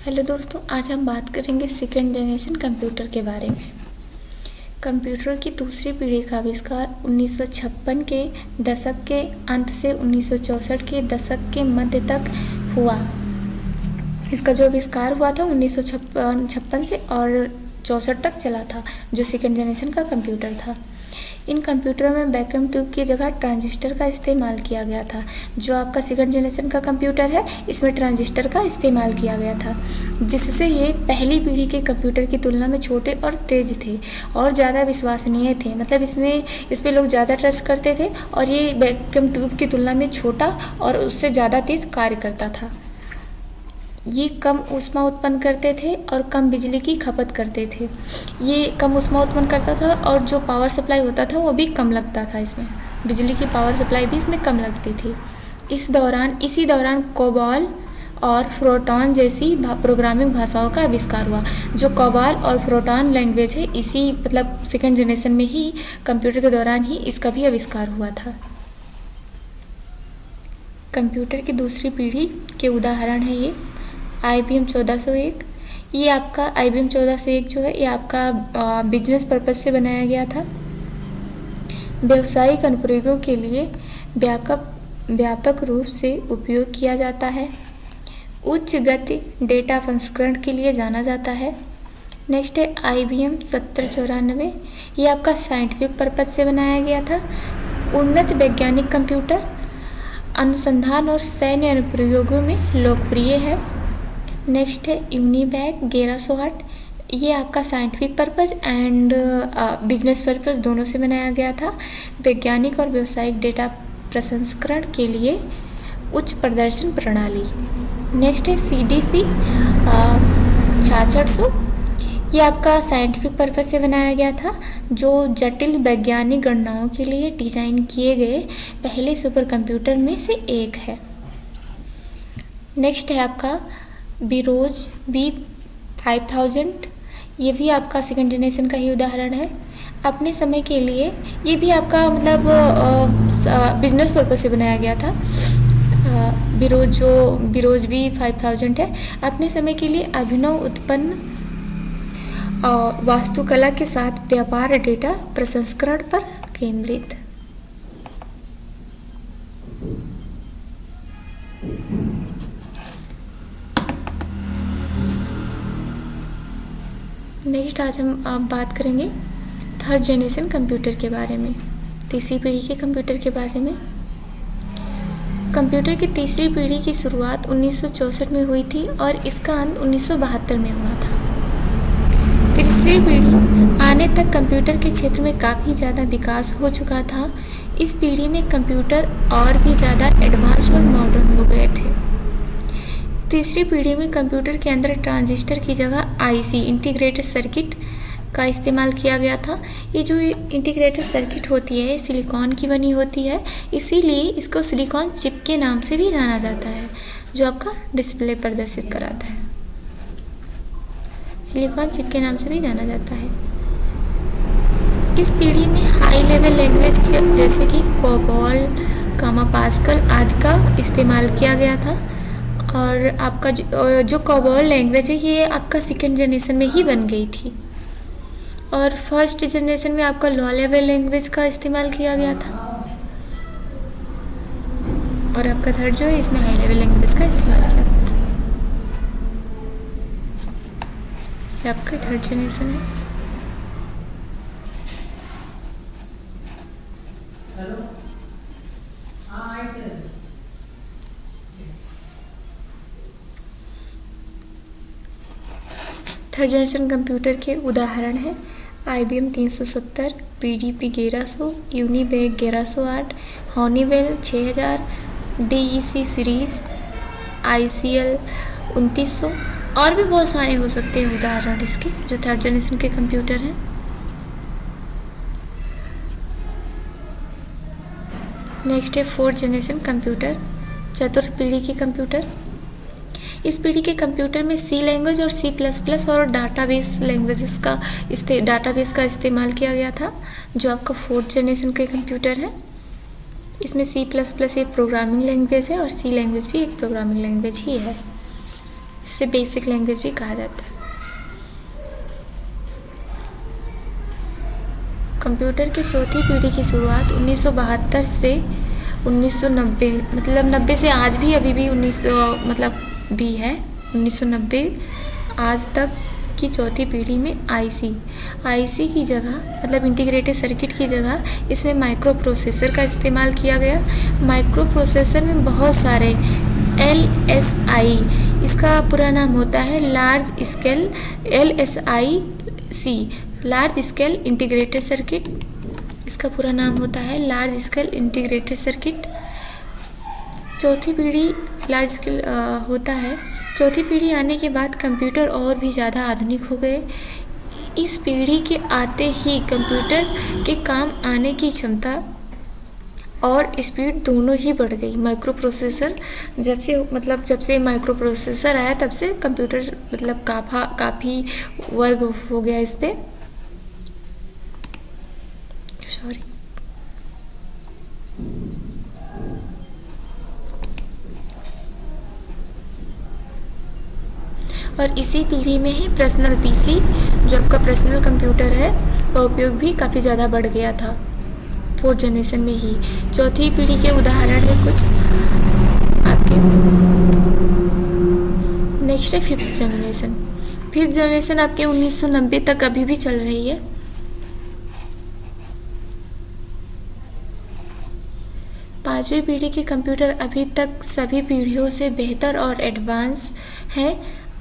Hello दोस्तों, आज हम बात करेंगे सेकेंड जनरेशन कंप्यूटर के बारे में। कंप्यूटर की दूसरी पीढ़ी का आविष्कार 1956 के दशक के अंत से 1964 के दशक के मध्य तक हुआ। इसका जो आविष्कार हुआ था 1956 से और 64 तक चला था, जो सेकेंड जनरेशन का कंप्यूटर था। इन कंप्यूटरों में वैक्यूम ट्यूब की जगह ट्रांजिस्टर का इस्तेमाल किया गया था। जो आपका सेकंड जनरेशन का कंप्यूटर है, इसमें ट्रांजिस्टर का इस्तेमाल किया गया था, जिससे ये पहली पीढ़ी के कंप्यूटर की तुलना में छोटे और तेज़ थे और ज़्यादा विश्वसनीय थे। मतलब इस पे लोग ज़्यादा ट्रस्ट करते थे और ये वैक्यूम ट्यूब की तुलना में छोटा और उससे ज़्यादा तेज़ कार्य करता था। ये कम ऊष्मा उत्पन्न करते थे और कम बिजली की खपत करते थे। ये कम ऊष्मा उत्पन्न करता था और जो पावर सप्लाई होता था वो भी कम लगता था। इसमें बिजली की पावर सप्लाई भी इसमें कम लगती थी। इसी दौरान कोबाल और फोरट्रॉन जैसी प्रोग्रामिंग भाषाओं का आविष्कार हुआ। जो कोबाल और फोरट्रॉन लैंग्वेज है, इसी मतलब सेकेंड जनरेशन में ही कंप्यूटर के दौरान ही इसका भी आविष्कार हुआ था। कंप्यूटर की दूसरी पीढ़ी के उदाहरण है ये IBM 1401। ये आपका IBM 1401 जो है, ये आपका बिजनेस पर्पज़ से बनाया गया था। व्यावसायिक अनुप्रयोगों के लिए व्यापक रूप से उपयोग किया जाता है। उच्च गति डेटा संस्करण के लिए जाना जाता है। नेक्स्ट है IBM 7094। ये आपका साइंटिफिक पर्पज़ से बनाया गया था। उन्नत वैज्ञानिक कंप्यूटर अनुसंधान और सैन्य अनुप्रयोगों में लोकप्रिय है। नेक्स्ट है यूनिवैक 1108। ये आपका scientific purpose and business purpose दोनों से बनाया गया था। वैज्ञानिक और व्यावसायिक डेटा प्रसंस्करण के लिए उच्च प्रदर्शन प्रणाली। नेक्स्ट है CDC 6600। ये आपका साइंटिफिक पर्पज़ से बनाया गया था, जो जटिल वैज्ञानिक गणनाओं के लिए डिज़ाइन किए गए पहले सुपर कंप्यूटर में से एक है। नेक्स्ट है आपका बिरोज B5000। ये भी आपका सेकेंड जनरेशन का ही उदाहरण है। अपने समय के लिए ये भी आपका मतलब बिजनेस पर्पज़ से बनाया गया था। बिरोज B5000 है। अपने समय के लिए अभिनव उत्पन्न वास्तुकला के साथ व्यापार डेटा प्रसंस्करण पर केंद्रित। नेक्स्ट आज हम बात करेंगे थर्ड जनरेशन कंप्यूटर के बारे में, तीसरी पीढ़ी के कंप्यूटर के बारे में। कंप्यूटर की तीसरी पीढ़ी की शुरुआत 1964 में हुई थी और इसका अंत 1972 में हुआ था। तीसरी पीढ़ी आने तक कंप्यूटर के क्षेत्र में काफ़ी ज़्यादा विकास हो चुका था। इस पीढ़ी में कंप्यूटर और भी ज़्यादा एडवांस और मॉडर्न हो गए थे। तीसरी पीढ़ी में कंप्यूटर के अंदर ट्रांजिस्टर की जगह IC इंटीग्रेटेड सर्किट का इस्तेमाल किया गया था। ये जो इंटीग्रेटेड सर्किट होती है सिलिकॉन की बनी होती है, इसीलिए इसको सिलिकॉन चिप के नाम से भी जाना जाता है, जो आपका डिस्प्ले प्रदर्शित कराता है। सिलिकॉन चिप के नाम से भी जाना जाता है। इस पीढ़ी में हाई लेवल लैंग्वेज जैसे कि कोबाल, पास्कल आदि का इस्तेमाल किया गया था। और आपका जो कोबाल लैंग्वेज है, ये आपका सेकेंड जनरेशन में ही बन गई थी और फर्स्ट जनरेशन में आपका लो लेवल लैंग्वेज का इस्तेमाल किया गया था। और आपका थर्ड जो है, इसमें हाई लेवल लैंग्वेज का इस्तेमाल किया गया था। ये आपका थर्ड जनरेशन है। थर्ड जनरेशन कंप्यूटर के उदाहरण हैं IBM 370, PDP 1100, UNIVAC 1108, हॉनीवेल 6000, DEC series, ICL 2900 और भी बहुत सारे हो सकते हैं उदाहरण इसके, जो थर्ड जनरेशन के कंप्यूटर हैं। नेक्स्ट है फोर्थ जनरेशन कंप्यूटर, चतुर्थ पीढ़ी के कंप्यूटर। इस पीढ़ी के कंप्यूटर में C लैंग्वेज और C++ और डाटाबेस का इस्तेमाल किया गया था, जो आपका फोर्थ जनरेशन के कंप्यूटर है। इसमें C++ एक प्रोग्रामिंग लैंग्वेज है और C लैंग्वेज भी एक प्रोग्रामिंग लैंग्वेज ही है। जिसे बेसिक लैंग्वेज भी कहा जाता है। कंप्यूटर की चौथी पीढ़ी की शुरुआत 1972 से 1990, मतलब 90 से आज भी, अभी भी 1900 मतलब भी है, 1990 आज तक की चौथी पीढ़ी में आईसी की जगह, मतलब इंटीग्रेटेड सर्किट की जगह इसमें माइक्रो प्रोसेसर का इस्तेमाल किया गया। माइक्रो प्रोसेसर में बहुत सारे LSI, इसका पूरा नाम होता है large scale, LSIC, large scale integrated circuit, इसका पूरा नाम होता है लार्ज स्केल इंटीग्रेटेड सर्किट। चौथी पीढ़ी लार्ज स्केल होता है। चौथी पीढ़ी आने के बाद कंप्यूटर और भी ज़्यादा आधुनिक हो गए। इस पीढ़ी के आते ही कंप्यूटर के काम आने की क्षमता और स्पीड दोनों ही बढ़ गई। माइक्रो प्रोसेसर जब से माइक्रो प्रोसेसर आया तब से कंप्यूटर मतलब काफ़ी वर्क हो गया इस पे। सॉरी। और इसी पीढ़ी में ही पर्सनल पीसी, जो आपका पर्सनल कंप्यूटर है, का उपयोग भी काफ़ी ज़्यादा बढ़ गया था 4th जनरेशन में ही। चौथी पीढ़ी के उदाहरण है कुछ आपके। नेक्स्ट है 5th जनरेशन। 5th जनरेशन आपके 1990 तक अभी भी चल रही है। पांचवी पीढ़ी के कंप्यूटर अभी तक सभी पीढ़ियों से बेहतर और एडवांस हैं।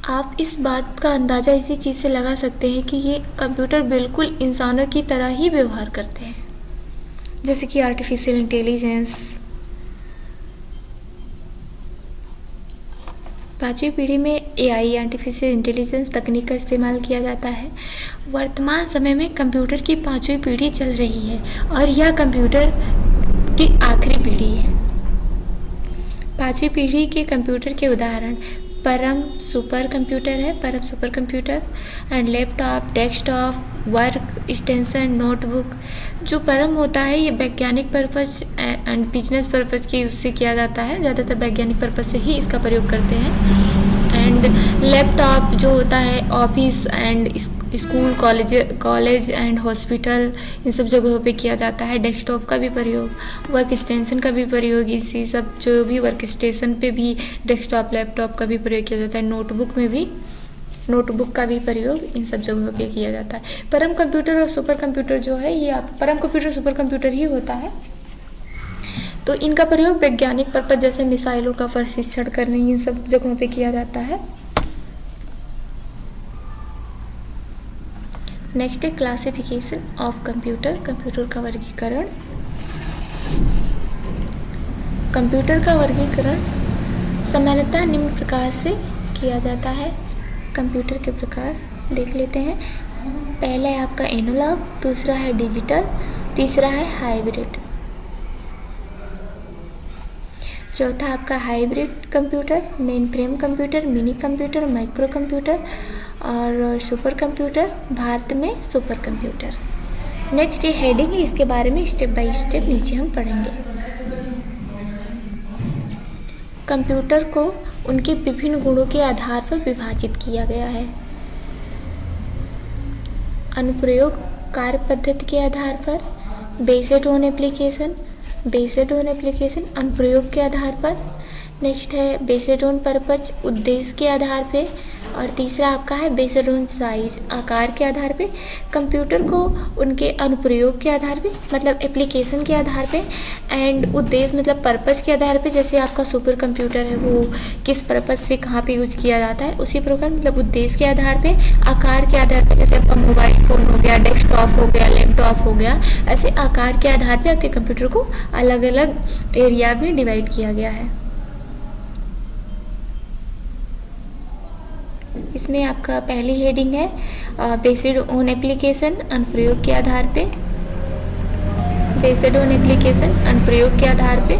आप इस बात का अंदाज़ा इसी चीज़ से लगा सकते हैं कि ये कंप्यूटर बिल्कुल इंसानों की तरह ही व्यवहार करते हैं, जैसे कि आर्टिफिशियल इंटेलिजेंस। पांचवी पीढ़ी में AI, आर्टिफिशियल इंटेलिजेंस तकनीक का इस्तेमाल किया जाता है। वर्तमान समय में कंप्यूटर की पांचवी पीढ़ी चल रही है और यह कंप्यूटर की आखिरी पीढ़ी है। पांचवी पीढ़ी के कंप्यूटर के उदाहरण परम सुपर कंप्यूटर है, परम super computer and laptop, desktop, work station, notebook. जो परम होता है ये वैज्ञानिक पर्पस एंड बिजनेस पर्पस के यूज़ से किया जाता है, ज़्यादातर वैज्ञानिक पर्पस से ही इसका प्रयोग करते हैं। एंड लैपटॉप जो होता है office and school, college and hospital, इन सब जगहों पे किया जाता है। डेस्कटॉप का भी प्रयोग, वर्क स्टेशन का भी प्रयोग, इसी सब जो भी वर्क स्टेशन पे भी डेस्कटॉप, लैपटॉप का भी प्रयोग किया जाता है। नोटबुक का भी प्रयोग इन सब जगहों पे किया जाता है। परम कंप्यूटर और सुपर कंप्यूटर जो है ये परम कंप्यूटर सुपर कंप्यूटर ही होता है। तो इनका प्रयोग वैज्ञानिक पर्पज जैसे मिसाइलों का परीक्षण करने, इन सब जगहों पे किया जाता है। नेक्स्ट है क्लासिफिकेशन ऑफ कंप्यूटर, कंप्यूटर का वर्गीकरण। कंप्यूटर का वर्गीकरण सामान्यतः निम्न प्रकार से किया जाता है। कंप्यूटर के प्रकार देख लेते हैं। पहला है आपका एनालॉग, दूसरा है डिजिटल, तीसरा है हाइब्रिड, चौथा आपका hybrid computer, main frame computer, mini computer, micro computer और सुपर कंप्यूटर, भारत में सुपर कंप्यूटर। नेक्स्ट ये हेडिंग है, इसके बारे में स्टेप बाय स्टेप नीचे हम पढ़ेंगे। कंप्यूटर को उनके विभिन्न गुणों के आधार पर विभाजित किया गया है। अनुप्रयोग कार्य पद्धति के आधार पर, बेस्ड ऑन एप्लीकेशन अनुप्रयोग के आधार पर। नेक्स्ट है बेस्ड ऑन पर्पज, उद्देश्य के आधार पे। और तीसरा आपका है बेस्ड ऑन साइज, आकार के आधार पे। कंप्यूटर को उनके अनुप्रयोग के आधार पे, मतलब एप्लीकेशन के आधार पे, एंड उद्देश्य मतलब पर्पस के आधार पे। जैसे आपका सुपर कंप्यूटर है वो किस पर्पस से कहाँ पे यूज किया जाता है, उसी प्रकार मतलब उद्देश्य के आधार पे, आकार के आधार पे। जैसे आपका मोबाइल फ़ोन हो गया, डेस्कटॉप हो गया, लैपटॉप हो गया, ऐसे आकार के आधार पे आपके कंप्यूटर को अलग अलग एरिया में डिवाइड किया गया है। इसमें आपका पहली हेडिंग है बेस्ड ऑन एप्लीकेशन, अनुप्रयोग के आधार पे। बेस्ड ऑन एप्लीकेशन, अनुप्रयोग के आधार पे।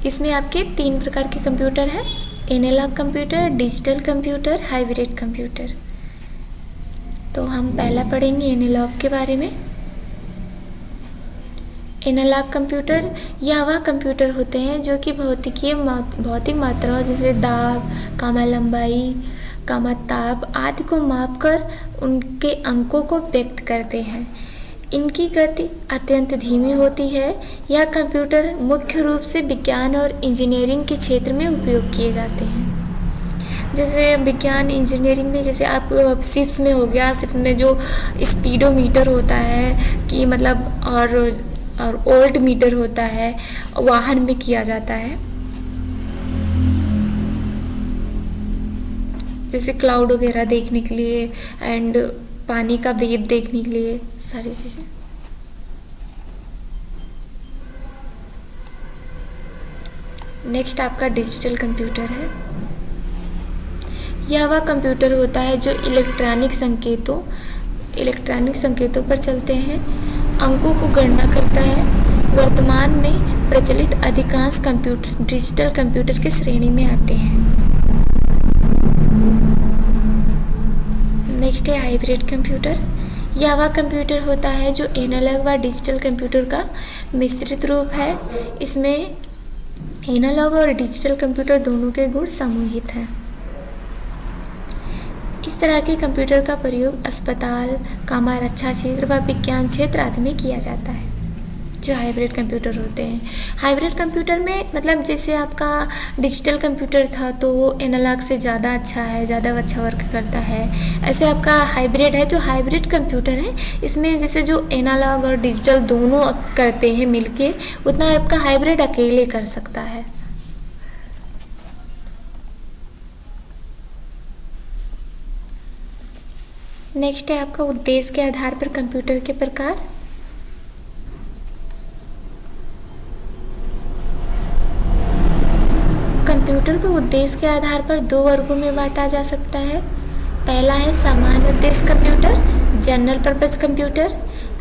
इसमें आपके 3 प्रकार के कंप्यूटर हैं, analogue computer, digital computer, hybrid computer. तो हम पहला पढ़ेंगे एनालॉग के बारे में। एनालॉग कंप्यूटर या वह कंप्यूटर होते हैं जो कि भौतिक मात्राओं जैसे दाब, कामा लंबाई, कामा ताप आदि को मापकर उनके अंकों को व्यक्त करते हैं। इनकी गति अत्यंत धीमी होती है। यह कंप्यूटर मुख्य रूप से विज्ञान और इंजीनियरिंग के क्षेत्र में उपयोग किए जाते हैं। जैसे विज्ञान इंजीनियरिंग में जैसे आप शिप्स में हो गया, शिप्स में जो स्पीडोमीटर होता है कि मतलब और वोल्ट मीटर होता है, वाहन में किया जाता है। जैसे क्लाउड वगैरह देखने के लिए एंड पानी का वेव देखने के लिए, सारी चीज़ें। नेक्स्ट आपका डिजिटल कंप्यूटर है। यह वह कंप्यूटर होता है जो इलेक्ट्रॉनिक संकेतों पर चलते हैं, अंकों को गणना करता है। वर्तमान में प्रचलित अधिकांश कंप्यूटर डिजिटल कंप्यूटर की श्रेणी में आते हैं। नेक्स्ट है हाइब्रिड कंप्यूटर। यह वह कंप्यूटर होता है जो एनालॉग व डिजिटल कंप्यूटर का मिश्रित रूप है। इसमें एनालॉग और डिजिटल कंप्यूटर दोनों के गुण समूहित हैं। इस तरह के कंप्यूटर का प्रयोग अस्पताल, कामा रक्षा क्षेत्र व विज्ञान क्षेत्र आदि में किया जाता है, जो हाइब्रिड कंप्यूटर होते हैं। हाइब्रिड कंप्यूटर में मतलब जैसे आपका डिजिटल कंप्यूटर था तो वो एनालॉग से ज़्यादा अच्छा है, ज़्यादा अच्छा वर्क करता है। ऐसे आपका हाइब्रिड है, जो हाइब्रिड कंप्यूटर है इसमें जैसे जो एनालॉग और डिजिटल दोनों करते हैं मिलके, उतना आपका हाइब्रिड अकेले कर सकता है। नेक्स्ट है आपका उद्देश्य के आधार पर कंप्यूटर के प्रकार। कंप्यूटर को उद्देश्य के आधार पर दो वर्गों में बांटा जा सकता है। पहला है सामान्य उद्देश्य computer, general purpose computer,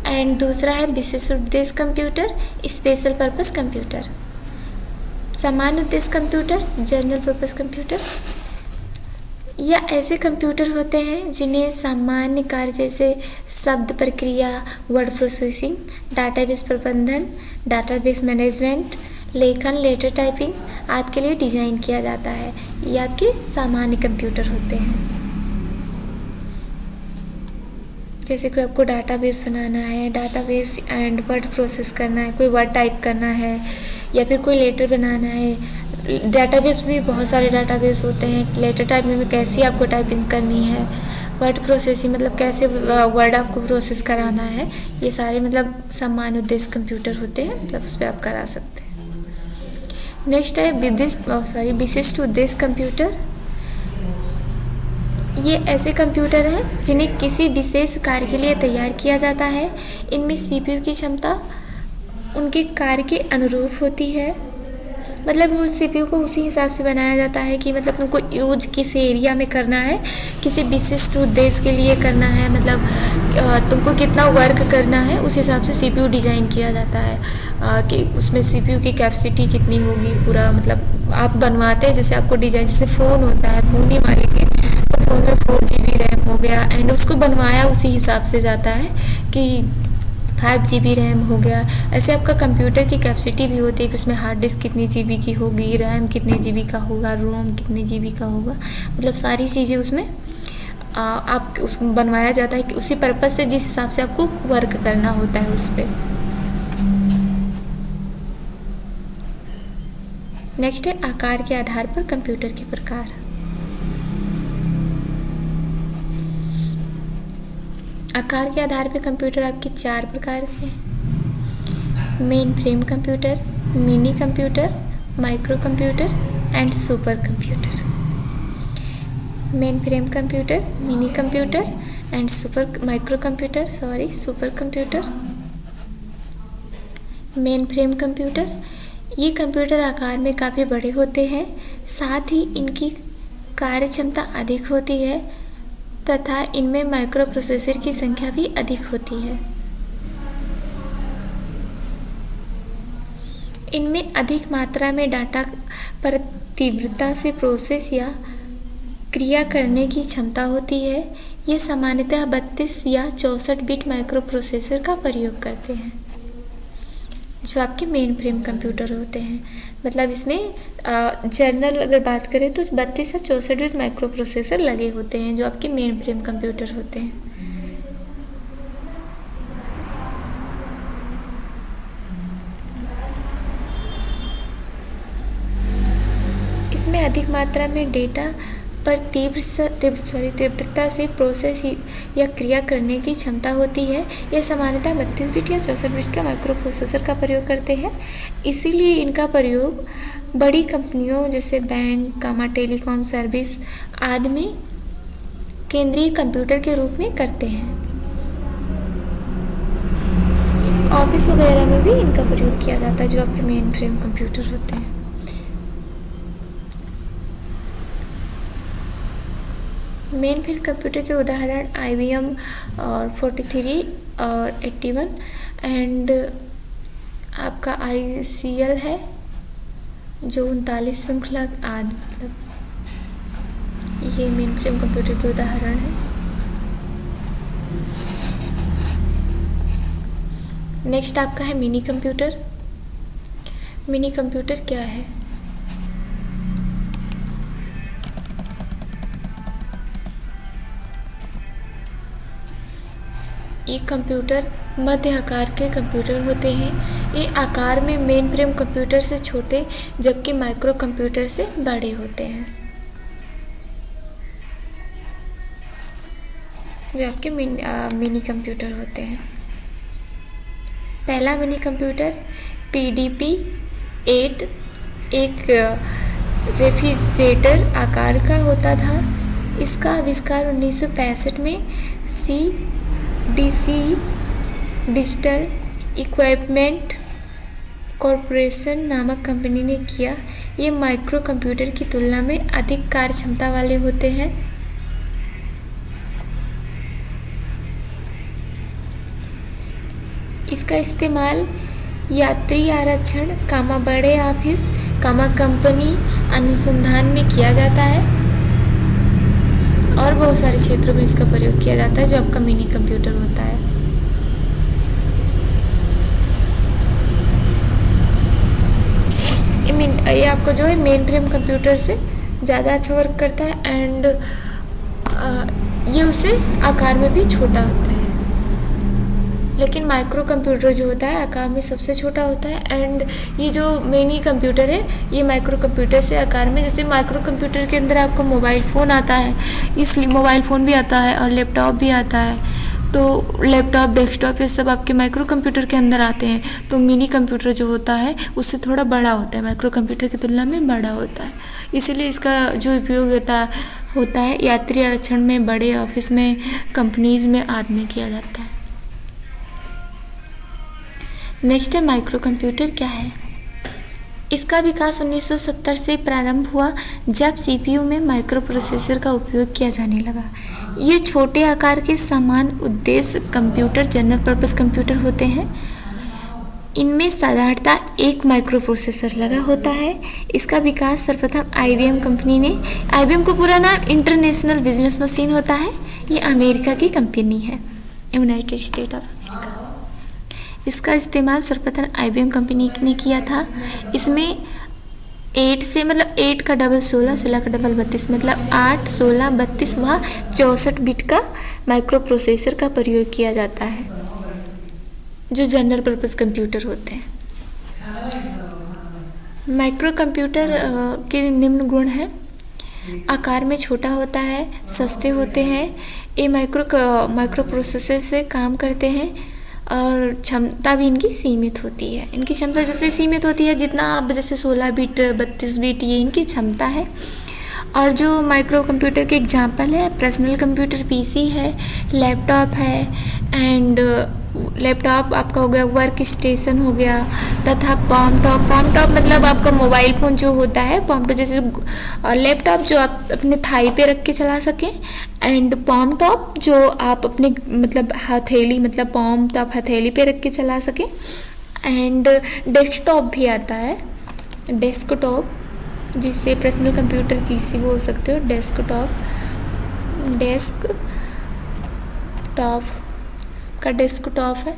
and दूसरा है विशेष उद्देश्य कंप्यूटर, स्पेशल पर्पस कंप्यूटर। सामान्य उद्देश्य कंप्यूटर, जनरल पर्पस कंप्यूटर, या ऐसे कंप्यूटर होते हैं जिन्हें सामान्य कार्य जैसे शब्द प्रक्रिया, वर्ड प्रोसेसिंग, डाटाबेस प्रबंधन, डाटाबेस मैनेजमेंट, लेखन, लेटर टाइपिंग आदि के लिए डिज़ाइन किया जाता है, या कि सामान्य कंप्यूटर होते हैं। जैसे कोई आपको डाटाबेस बनाना है, डाटाबेस एंड वर्ड प्रोसेस करना है, कोई वर्ड टाइप करना है, या फिर कोई लेटर बनाना है। डाटाबेस भी बहुत सारे डाटाबेस होते हैं। लेटर टाइप में कैसी आपको टाइपिंग करनी है, वर्ड प्रोसेसिंग मतलब कैसे वर्ड आपको प्रोसेस कराना है, ये सारे मतलब सामान्य उद्देश्य कंप्यूटर होते हैं, मतलब उस पर आप करा सकते हैं। नेक्स्ट है विशिष्ट उद्देश्य कंप्यूटर। ये ऐसे कंप्यूटर हैं जिन्हें किसी विशेष कार्य के लिए तैयार किया जाता है। इनमें सीपीयू की क्षमता उनके कार्य के अनुरूप होती है। मतलब उस सीपीयू को उसी हिसाब से बनाया जाता है कि मतलब तुमको यूज किस एरिया में करना है, किसी विशिष्ट उद्देश्य के लिए करना है, मतलब तुमको कितना वर्क करना है, उस हिसाब से सीपीयू डिज़ाइन किया जाता है कि उसमें सीपीयू की कैपेसिटी कितनी होगी। पूरा मतलब आप बनवाते हैं, जैसे आपको डिज़ाइन, जैसे फ़ोन होता है, फ़ोन ही मान लीजिए तो फ़ोन में 4 GB रैम हो गया, एंड उसको बनवाया उसी हिसाब से जाता है कि 5 GB रैम हो गया। ऐसे आपका कंप्यूटर की कैपेसिटी भी होती है कि उसमें हार्ड डिस्क कितनी GB की होगी, रैम कितने GB का होगा, रोम कितने GB का होगा, मतलब सारी चीज़ें उसमें आप उसको बनवाया जाता है कि उसी पर्पज़ से जिस हिसाब से आपको वर्क करना होता है उस पर। नेक्स्ट है आकार के आधार पर कंप्यूटर के प्रकार। आकार के आधार पर कंप्यूटर आपके 4 प्रकार के हैं। Main frame computer, mini computer, micro computer and super computer. Main frame computer, mini computer and super computer. Main frame computer, ये कंप्यूटर आकार में काफ़ी बड़े होते हैं, साथ ही इनकी कार्य क्षमता अधिक होती है तथा इनमें माइक्रो प्रोसेसर की संख्या भी अधिक होती है। इनमें अधिक मात्रा में डाटा पर तीव्रता से प्रोसेस या क्रिया करने की क्षमता होती है। ये सामान्यतः 32 या 64 बिट माइक्रो प्रोसेसर का प्रयोग करते हैं। जो आपके मेन फ्रेम कंप्यूटर होते हैं। मतलब इसमें जनरल अगर बात करें तो 32 से 64 बिट माइक्रो प्रोसेसर लगे होते हैं जो आपके मेन फ्रेम कंप्यूटर होते हैं। इसमें अधिक मात्रा में डेटा पर तीव्रता से प्रोसेस या क्रिया करने की क्षमता होती है। यह सामान्यतः 32 बिट या 64 बिट का माइक्रो प्रोसेसर का प्रयोग करते हैं। इसीलिए इनका प्रयोग बड़ी कंपनियों जैसे बैंक, टेलीकॉम सर्विस आदि में केंद्रीय कंप्यूटर के रूप में करते हैं। ऑफिस वगैरह में भी इनका प्रयोग किया जाता है जो आपके मेन फ्रेम कंप्यूटर होते हैं। मेन फ्रेम कंप्यूटर के उदाहरण IBM और 43 और 81 एंड आपका ICL है जो 39 श्रृंखला आदि, मतलब ये मेन फ्रेम कंप्यूटर के उदाहरण है। नेक्स्ट आपका है मिनी कंप्यूटर। मिनी कंप्यूटर क्या है? ये कंप्यूटर मध्य आकार के कंप्यूटर होते हैं। ये आकार में मेन फ्रेम कंप्यूटर से छोटे जबकि माइक्रो कंप्यूटर से बड़े होते हैं। जो आपके मिनी कंप्यूटर होते हैं। पहला मिनी कंप्यूटर PDP-8 एक रेफ्रिजरेटर आकार का होता था। इसका आविष्कार 1965 में CDC डिजिटल इक्विपमेंट कॉरपोरेशन नामक कंपनी ने किया। ये माइक्रो कंप्यूटर की तुलना में अधिक कार्य क्षमता वाले होते हैं। इसका इस्तेमाल यात्री आरक्षण, बड़े ऑफिस, कंपनी अनुसंधान में किया जाता है और बहुत सारे क्षेत्रों में इसका प्रयोग किया जाता है जो आपका मिनी कंप्यूटर होता है। ये आपको जो है मेन फ्रेम कंप्यूटर से ज़्यादा अच्छा वर्क करता है एंड ये उससे आकार में भी छोटा होता है। लेकिन माइक्रो कंप्यूटर जो होता है आकार में सबसे छोटा होता है एंड ये जो मिनी कंप्यूटर है ये माइक्रो कंप्यूटर से आकार में, जैसे माइक्रो कंप्यूटर के अंदर आपको मोबाइल फ़ोन आता है, इसलिए मोबाइल फ़ोन भी आता है और लैपटॉप भी आता है। तो लैपटॉप, डेस्कटॉप ये सब आपके माइक्रो कंप्यूटर के अंदर आते हैं। तो मिनी कंप्यूटर जो होता है उससे थोड़ा बड़ा होता है, माइक्रो कंप्यूटर की तुलना में बड़ा होता है। इसीलिए इसका जो उपयोग होता है यात्री आरक्षण में, बड़े ऑफिस में, कंपनीज में आदि में किया जाता है। नेक्स्ट है माइक्रो कंप्यूटर क्या है? इसका विकास 1970 से प्रारंभ हुआ जब CPU में माइक्रो प्रोसेसर का उपयोग किया जाने लगा। ये छोटे आकार के समान उद्देश्य कंप्यूटर जनरल पर्पस कंप्यूटर होते हैं। इनमें साधारणतः एक माइक्रो प्रोसेसर लगा होता है। इसका विकास सर्वप्रथम IBM कंपनी ने, IBM को पूरा नाम इंटरनेशनल बिजनेस मशीन होता है। ये अमेरिका की कंपनी है, यूनाइटेड स्टेट ऑफ अमेरिका। इसका इस्तेमाल सर्वप्रथम IBM कंपनी ने किया था। इसमें 8 से मतलब 8 का डबल 16, 16 का डबल 32, मतलब 8, 16, 32 व 64 बिट का माइक्रो प्रोसेसर का प्रयोग किया जाता है जो जनरल पर्पस कंप्यूटर होते हैं। माइक्रो कंप्यूटर के निम्न गुण हैं। आकार में छोटा होता है, सस्ते होते हैं, ये माइक्रो प्रोसेसर से काम करते हैं और क्षमता भी इनकी सीमित होती है। इनकी क्षमता जैसे सीमित होती है जितना आप जैसे 16 बिट 32 बिट ये इनकी क्षमता है। और जो माइक्रो कंप्यूटर के एग्जांपल है पर्सनल कंप्यूटर PC है, लैपटॉप है एंड लैपटॉप आपका हो गया, वर्क स्टेशन हो गया तथा पॉम टॉप मतलब आपका मोबाइल फ़ोन जो होता है, पॉम टॉप जैसे लैपटॉप जो आप अपने थाई पे रख के चला सकें एंड पॉम टॉप जो आप अपने मतलब हथेली मतलब पॉम टॉप हथेली पे रख के चला सकें एंड डेस्कटॉप भी आता है, डेस्कटॉप जिससे पर्सनल कंप्यूटर PC बोल सकते हो, डेस्कटॉप का डेस्कटॉप है।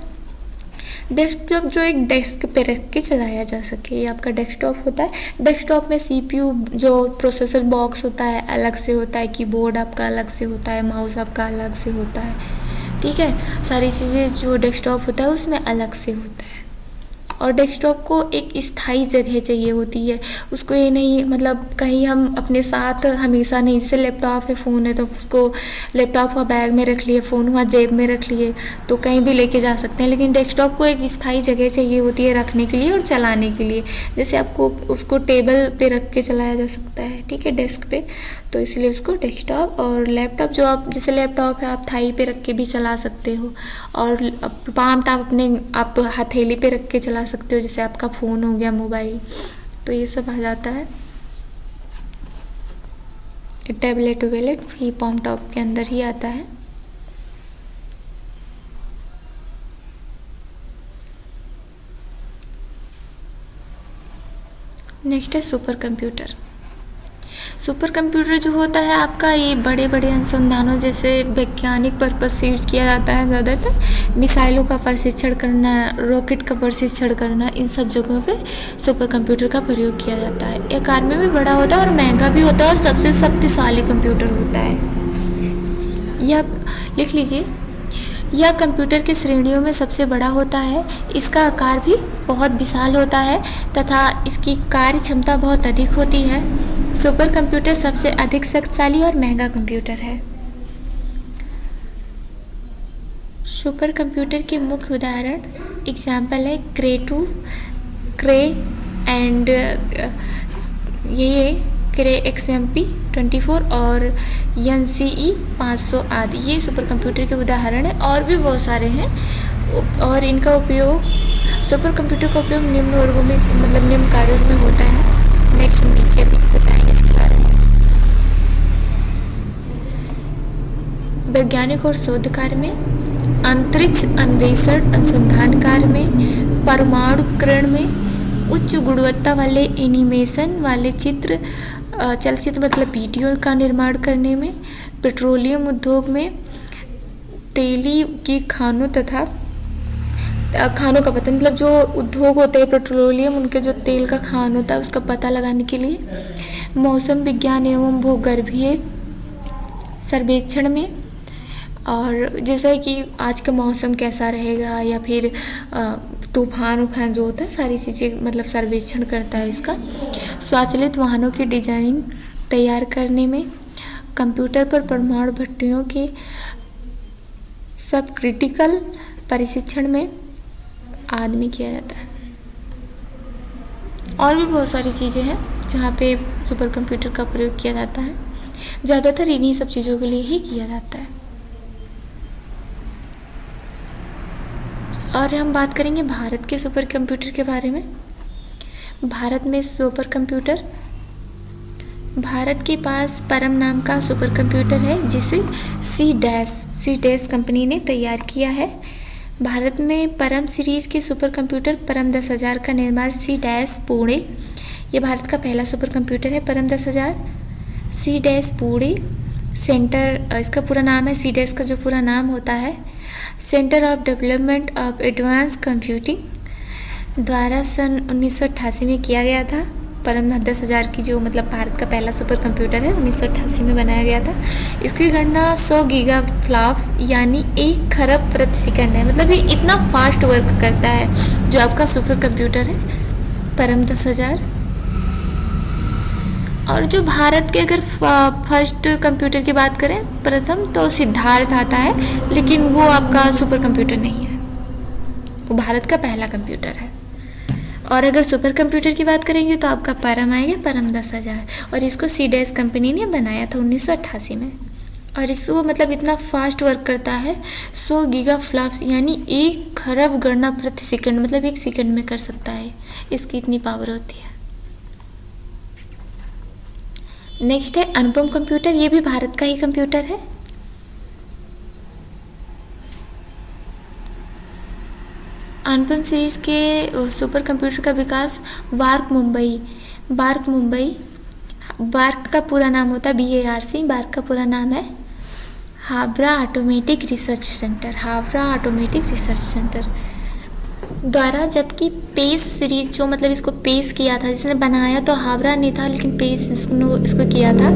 डेस्कटॉप जो एक डेस्क पे रख के चलाया जा सके, ये आपका डेस्कटॉप होता है। डेस्कटॉप में सीपीयू जो प्रोसेसर बॉक्स होता है अलग से होता है, कीबोर्ड आपका अलग से होता है, माउस आपका अलग से होता है, ठीक है। सारी चीज़ें जो डेस्कटॉप होता है उसमें अलग से होता है। और डेस्कटॉप को एक स्थायी जगह चाहिए होती है उसको, ये नहीं मतलब कहीं हम अपने साथ हमेशा नहीं, जैसे लैपटॉप है, फ़ोन है तो उसको लैपटॉप हुआ बैग में रख लिए, फ़ोन हुआ जेब में रख लिए तो कहीं भी लेके जा सकते हैं, लेकिन डेस्कटॉप को एक स्थायी जगह चाहिए होती है रखने के लिए और चलाने के लिए। जैसे आपको उसको टेबल पे रख के चलाया जा सकता है, ठीक है, डेस्क पे, तो इसलिए उसको डेस्कटॉप। और लैपटॉप जो आप, जैसे लैपटॉप है आप थाई पे रख के भी चला सकते हो, और पाम टाप अपने आप हथेली पे रख के चला सकते हो, जैसे आपका फ़ोन हो गया, मोबाइल, तो ये सब आ जाता है। टैबलेट वेबलेट भी पाम टॉप के अंदर ही आता है। नेक्स्ट है सुपर कंप्यूटर। सुपर कंप्यूटर जो होता है आपका, ये बड़े बड़े अनुसंधानों जैसे वैज्ञानिक पर्पज से यूज किया जाता है ज़्यादातर। मिसाइलों का प्रशिक्षण करना, रॉकेट का प्रशिक्षण करना, इन सब जगहों पे सुपर कंप्यूटर का प्रयोग किया जाता है। ये आकार में भी बड़ा होता है और महंगा भी होता है और सबसे शक्तिशाली कंप्यूटर होता है। यह लिख लीजिए, यह कंप्यूटर की श्रेणियों में सबसे बड़ा होता है। इसका आकार भी बहुत विशाल होता है तथा इसकी कार्य क्षमता बहुत अधिक होती है। सुपर कंप्यूटर सबसे अधिक शक्तिशाली और महंगा कंप्यूटर है। सुपर कंप्यूटर के मुख्य उदाहरण एग्जाम्पल है क्रे एंड ये क्रे XMP 24 और NCE 500 आदि, ये सुपर कंप्यूटर के उदाहरण है। और भी बहुत सारे हैं और इनका उपयोग, सुपर कंप्यूटर का उपयोग निम्न वर्गों में मतलब निम्न कार्यों में होता है। नेक्स्ट हम नीचे भी बताएंगे इसके बारे में। वैज्ञानिक और शोध कार्य में, अंतरिक्ष अन्वेषण अनुसंधान कार्य में, परमाणु उपकरण में, उच्च गुणवत्ता वाले एनिमेशन वाले चलचित्र मतलब वीडियो का निर्माण करने में, पेट्रोलियम उद्योग में, तेली की खानों तथा खानों का पता मतलब जो उद्योग होते हैं पेट्रोलियम, उनके जो तेल का खान होता है उसका पता लगाने के लिए, मौसम विज्ञान एवं भूगर्भीय सर्वेक्षण में, और जैसे कि आज का मौसम कैसा रहेगा या फिर तूफान जो होता है सारी चीज़ें मतलब सर्वेक्षण करता है इसका। स्वचालित वाहनों की डिज़ाइन तैयार करने में, कंप्यूटर पर परमाणु भट्टियों के सब क्रिटिकल परीक्षण में आदि में किया जाता है। और भी बहुत सारी चीज़ें हैं जहाँ पे सुपर कंप्यूटर का प्रयोग किया जाता है, ज़्यादातर इन्हीं सब चीज़ों के लिए ही किया जाता है। और हम बात करेंगे भारत के सुपर कंप्यूटर के बारे में। भारत में सुपर कंप्यूटर, भारत के पास परम नाम का सुपर कंप्यूटर है जिसे सी डैश कंपनी ने तैयार किया है। भारत में परम सीरीज के सुपर कंप्यूटर परम 10,000 का निर्माण सी डैश पुणे, ये भारत का पहला सुपर कंप्यूटर है परम 10,000। सी डैश पुणे सेंटर, इसका पूरा नाम है, सी डैश का जो पूरा नाम होता है centre of development of advance computing, द्वारा सन 1988 में किया गया था। परम 10,000 की जो मतलब भारत का पहला सुपर कंप्यूटर है 1988 में बनाया गया था। इसकी गणना 100 गीगा फ्लॉप्स यानी 1 खरब प्रति सेकंड है, मतलब ये इतना फास्ट वर्क करता है जो आपका सुपर कंप्यूटर है परम 10,000। और जो भारत के अगर फर्स्ट कंप्यूटर की बात करें प्रथम तो सिद्धार्थ आता है, लेकिन वो आपका सुपर कंप्यूटर नहीं है, वो भारत का पहला कंप्यूटर है। और अगर सुपर कंप्यूटर की बात करेंगे तो आपका परम आएगा परम 10,000, और इसको सी डैश कंपनी ने बनाया था 1988 में। और इसको मतलब इतना फास्ट वर्क करता है 100 गीगा फ्लॉप्स यानी 1 खरब गणना प्रति सेकंड, मतलब 1 सेकंड में कर सकता है, इसकी इतनी पावर होती है। नेक्स्ट है अनुपम कंप्यूटर, ये भी भारत का ही कंप्यूटर है। अनुपम सीरीज के सुपर कंप्यूटर का विकास बार्क का पूरा नाम होता है BARC, बार्क का पूरा नाम है Howrah automatic research centre, Howrah automatic research centre. द्वारा, जबकि पेस सीरीज जो मतलब इसको पेश किया था, जिसने बनाया तो हावड़ा ने था लेकिन पेश इसको किया था।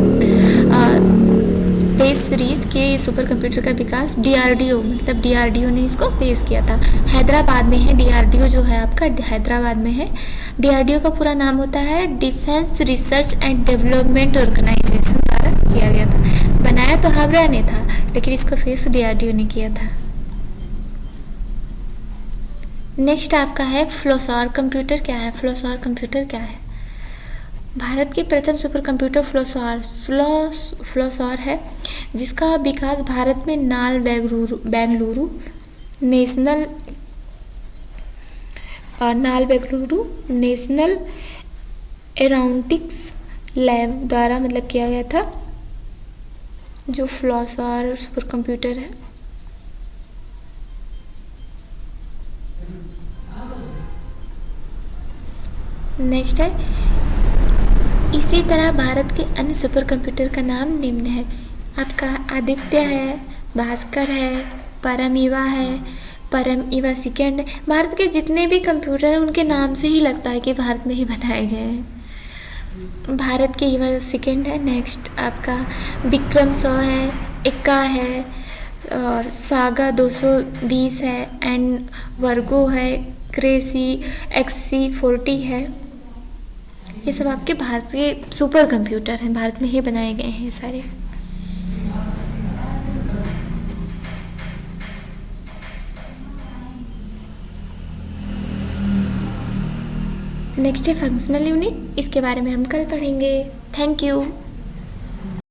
पेस सीरीज के सुपर कंप्यूटर का विकास डीआरडीओ मतलब डीआरडीओ ने इसको पेश किया था। हैदराबाद में है डीआरडीओ, जो है आपका हैदराबाद में है। डीआरडीओ का पूरा नाम होता है defence research and development organisation द्वारा किया गया था। बनाया तो हावड़ा ने था लेकिन इसको पेश डीआरडीओ ने किया था। नेक्स्ट आपका है फ्लोसार कंप्यूटर। क्या है फ्लोसार कंप्यूटर? क्या है? भारत के प्रथम सुपर कंप्यूटर फ्लोसार है, जिसका विकास भारत में बेंगलुरु नेशनल एरोनॉटिक्स लैब द्वारा मतलब किया गया था, जो फ्लोसार सुपर कंप्यूटर है। नेक्स्ट है, इसी तरह भारत के अन्य सुपर कंप्यूटर का नाम निम्न है। आपका आदित्य है, भास्कर है, परमइवा है, परमइवा सेकेंड। भारत के जितने भी कंप्यूटर हैं उनके नाम से ही लगता है कि भारत में ही बनाए गए हैं। भारत के इवा सेकेंड है। नेक्स्ट आपका विक्रम 100 है, इक्का है और सागा 220 है, एंड वर्गो है, क्रेसी XC40 है। ये सब आपके भारत के सुपर कंप्यूटर हैं, भारत में ही बनाए गए हैं सारे। नेक्स्ट है फंक्शनल यूनिट, इसके बारे में हम कल पढ़ेंगे। Thank you.